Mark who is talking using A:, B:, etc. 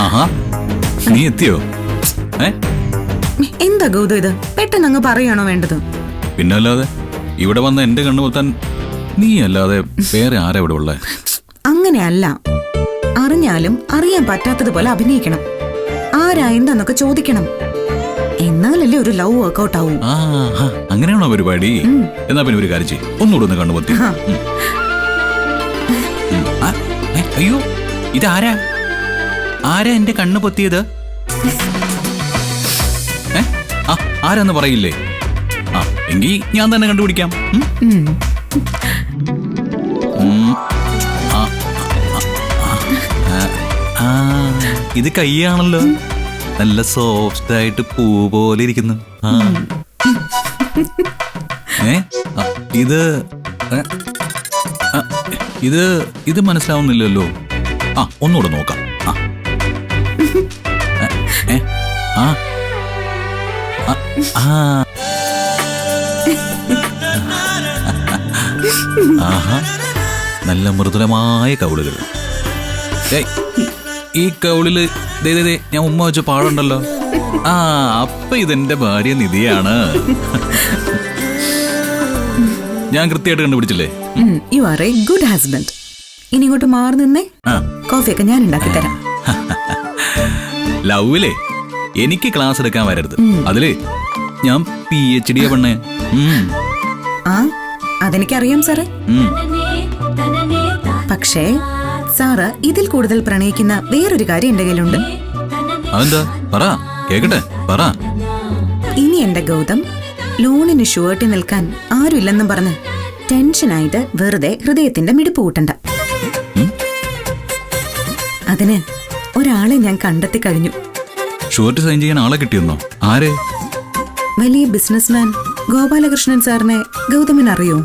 A: ആഹാ, നീ എത്തിയോ?
B: എന്താ ഗൗതം ഇത്? പെട്ടെന്ന് അങ്ങ് പറയാണോ വേണ്ടത്?
A: പിന്നല്ലാതെ ഇവിടെ വന്ന എന്റെ കണ്ണു പൊത്താൻ നീ അല്ലാതെ വേറെ ആരാ ഇവിടെ ഉള്ളേ?
B: അങ്ങനെയല്ല, അറിഞ്ഞാലും അറിയാൻ പറ്റാത്തതുപോലെ അഭിനയിക്കണം. ആരാ എന്താന്നൊക്കെ ചോദിക്കണം. എന്നാലല്ലേ ഒരു ലവ് വർക്കൗട്ട് ആവൂ.
A: അങ്ങനെയാണോ പരിപാടി? എന്നാ പിന്നെ ഒരു കാര്യം ചെയ്യ്, ഒന്നുകൂടെ ഒന്ന് കണ്ണു പൊത്തി. അയ്യോ, ഇതാരാ? ആരാ എന്റെ കണ്ണു പൊത്തിയത്? ആരാന്ന് പറയില്ലേ? ആ, എങ്കി ഞാൻ തന്നെ കണ്ടുപിടിക്കാം. ഇത് കൈയാണല്ലോ, നല്ല സോഫ്റ്റ് ആയിട്ട് പൂ പോലെ ഇരിക്കുന്നു. ഇത് ഇത് ഇത് മനസ്സിലാവുന്നില്ലല്ലോ. ഒന്നുകൂടെ നോക്കാം. ആഹാ, നല്ല മൃദുലമായ കവിളുകൾ. ഈ കവിളില് ഞാൻ ഉമ്മ വെച്ച പാടുണ്ടല്ലോ. അപ്പൊ ഇതെന്റെ ഭാര്യ നിധിയാണ്. ഞാൻ കൃത്യമായിട്ട് കണ്ടുപിടിച്ചില്ലേ?
B: You are a good husband. ഇനി ഇങ്ങോട്ട് മാറി നിന്നേ, കോഫിയൊക്കെ ഞാൻ ഉണ്ടാക്കി തരാം.
A: ലവിലെ എനിക്ക് ക്ലാസ് എടുക്കാൻ വരരുത്. അതില് ഞാൻ PhD പെണ്ണേ.
B: അതെനിക്കറിയാം സാറേ. പക്ഷേ സാറ് ഇതിൽ കൂടുതൽ പ്രണയിക്കുന്ന വേറൊരു കാര്യം എന്റെ കയ്യിലുണ്ട്.
A: അതെന്താ? പറ, കേക്കട്ടെ, പറ.
B: ഇനി എന്റെ ഗൗതം ലോണിന് ഷുവേർട്ടി നിൽക്കാൻ ആരുമില്ലെന്നും പറഞ്ഞ് ടെൻഷനായിട്ട് വെറുതെ ഹൃദയത്തിന്റെ മിടിപ്പ് കൂട്ടണ്ട. അതിന് ഒരാളെ ഞാൻ കണ്ടെത്തി കഴിഞ്ഞു.
A: ഷുവേർട്ടി സൈൻ ചെയ്യാൻ ആളെ കിട്ടിയെന്നോ? ആരെ?
B: വലിയ ബിസിനസ്മാൻ ഗോപാലകൃഷ്ണൻ സാറിനെ ഗൗതമിന് അറിയോ?